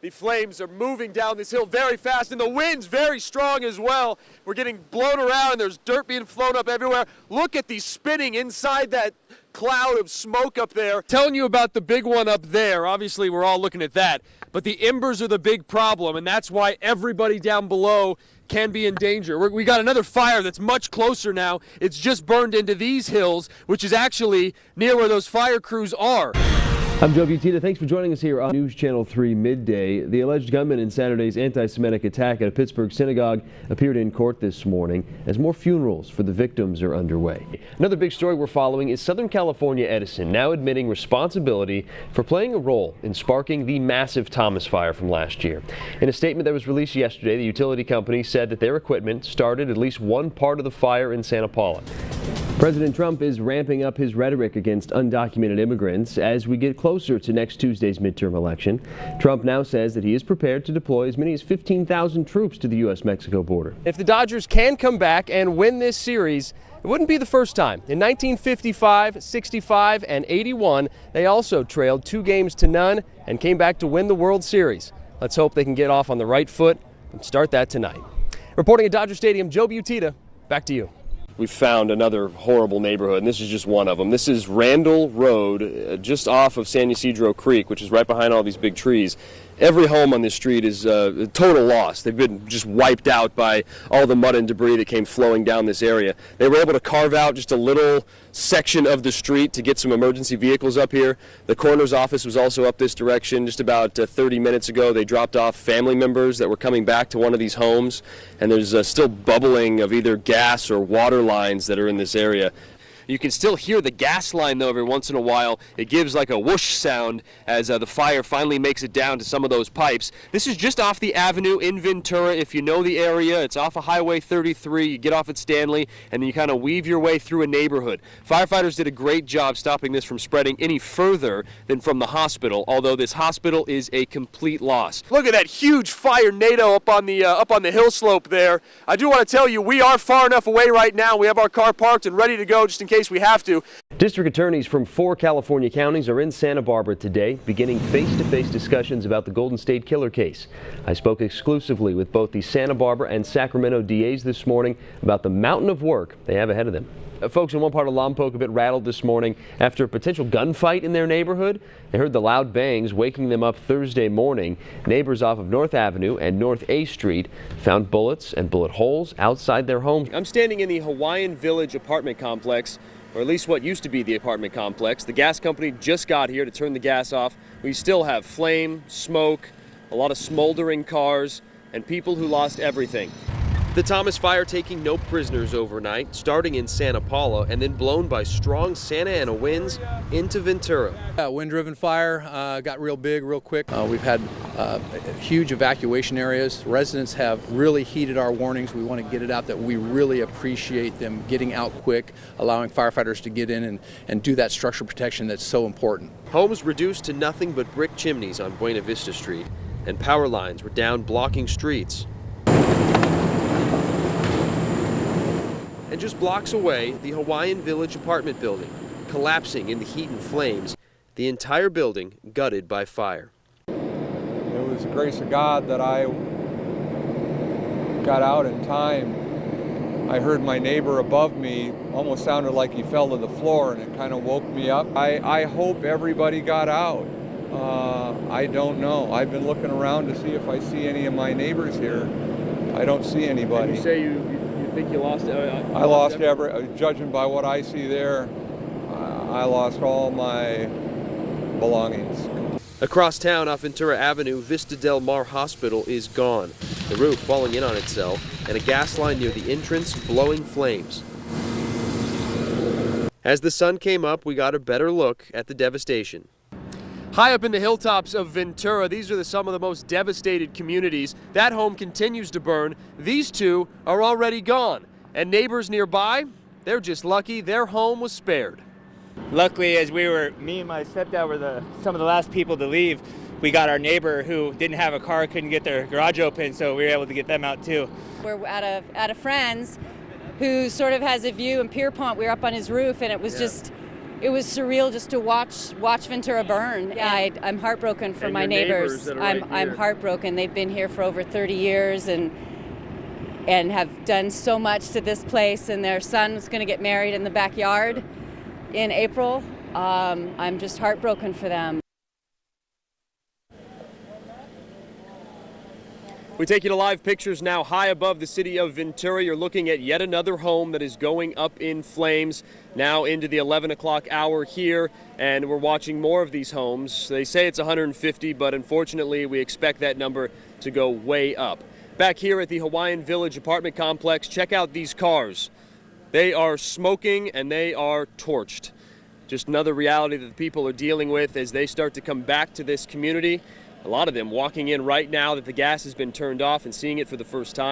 The flames are moving down this hill very fast, and the wind's very strong as well. We're getting blown around, and there's dirt being flown up everywhere. Look at the spinning inside that cloud of smoke up there. Telling you about the big one up there. Obviously, we're all looking at that. But the embers are the big problem, and that's why everybody down below can be in danger. We got another fire that's much closer now. It's just burned into these hills, which is actually near where those fire crews are. I'm Joe Buttitta. Thanks for joining us here on News Channel 3 Midday. The alleged gunman in Saturday's anti-Semitic attack at a Pittsburgh synagogue appeared in court this morning as more funerals for the victims are underway. Another big story we're following is Southern California Edison now admitting responsibility for playing a role in sparking the massive Thomas fire from last year. In a statement that was released yesterday, the utility company said that their equipment started at least one part of the fire in Santa Paula. President Trump is ramping up his rhetoric against undocumented immigrants as we get closer to next Tuesday's midterm election. Trump now says that he is prepared to deploy as many as 15,000 troops to the U.S.-Mexico border. If the Dodgers can come back and win this series, it wouldn't be the first time. In 1955, 65, and 81, they also trailed 2-0 and came back to win the World Series. Let's hope they can get off on the right foot and start that tonight. Reporting at Dodger Stadium, Joe Buttitta, back to you. We found another horrible neighborhood, and this is just one of them. This is Randall Road, just off of San Ysidro Creek, which is right behind all these big trees. Every home on this street is a total loss. They've been just wiped out by all the mud and debris that came flowing down this area. They were able to carve out just a little section of the street to get some emergency vehicles up here. The coroner's office was also up this direction. Just about 30 minutes ago, they dropped off family members that were coming back to one of these homes, and there's still bubbling of either gas or water lines that are in this area. You can still hear the gas line, though, every once in a while. It gives like a whoosh sound as the fire finally makes it down to some of those pipes. This is just off the avenue in Ventura. If you know the area, it's off of Highway 33. You get off at Stanley, and then you kind of weave your way through a neighborhood. Firefighters did a great job stopping this from spreading any further than from the hospital, although this hospital is a complete loss. Look at that huge fire NATO up on the hill slope there. I do want to tell you, we are far enough away right now. We have our car parked and ready to go just in case we have to. District attorneys from 4 California counties are in Santa Barbara today, beginning face-to-face discussions about the Golden State Killer case. I spoke exclusively with both the Santa Barbara and Sacramento DAs this morning about the mountain of work they have ahead of them. Folks in one part of Lompoc a bit rattled this morning after a potential gunfight in their neighborhood. They heard the loud bangs waking them up Thursday morning. Neighbors off of North Avenue and North A Street found bullets and bullet holes outside their homes. I'm standing in the Hawaiian Village apartment complex, or at least what used to be the apartment complex. The gas company just got here to turn the gas off. We still have flame, smoke, a lot of smoldering cars, and people who lost everything. The Thomas fire taking no prisoners overnight, starting in Santa Paula and then blown by strong Santa Ana winds into Ventura. Wind-driven fire got real big, real quick. We've had huge evacuation areas. Residents have really heeded our warnings. We want to get it out that we really appreciate them getting out quick, allowing firefighters to get in and do that structural protection that's so important. Homes reduced to nothing but brick chimneys on Buena Vista Street, and power lines were down blocking streets. And just blocks away, the Hawaiian Village apartment building, collapsing in the heat and flames, the entire building gutted by fire. It was the grace of God that I got out in time. I heard my neighbor above me, almost sounded like he fell to the floor, and it kind of woke me up. I hope everybody got out. I don't know. I've been looking around to see if I see any of my neighbors here. I don't see anybody. And you say you think you lost? I lost judging by what I see there, I lost all my belongings. Across town off Ventura Avenue, Vista Del Mar Hospital is gone. The roof falling in on itself, and a gas line near the entrance blowing flames. As the sun came up, we got a better look at the devastation. High up in the hilltops of Ventura, these are some of the most devastated communities. That home continues to burn. These two are already gone. And neighbors nearby, they're just lucky their home was spared. Luckily, as me and my stepdad were some of the last people to leave, we got our neighbor who didn't have a car, couldn't get their garage open, so we were able to get them out too. We're at a friend's who sort of has a view in Pierpont. We were up on his roof, and it was just it was surreal just to watch Ventura burn. Yeah, I'm heartbroken for my neighbors. I'm heartbroken. They've been here for over 30 years and have done so much to this place, and their son's going to get married in the backyard in April. I'm just heartbroken for them. We take you to live pictures now high above the city of Ventura. You're looking at yet another home that is going up in flames now into the 11 o'clock hour here, and we're watching more of these homes. They say it's 150, but unfortunately we expect that number to go way up. Back here at the Hawaiian Village apartment complex, check out these cars. They are smoking and they are torched. Just another reality that the people are dealing with as they start to come back to this community. A lot of them walking in right now that the gas has been turned off and seeing it for the first time.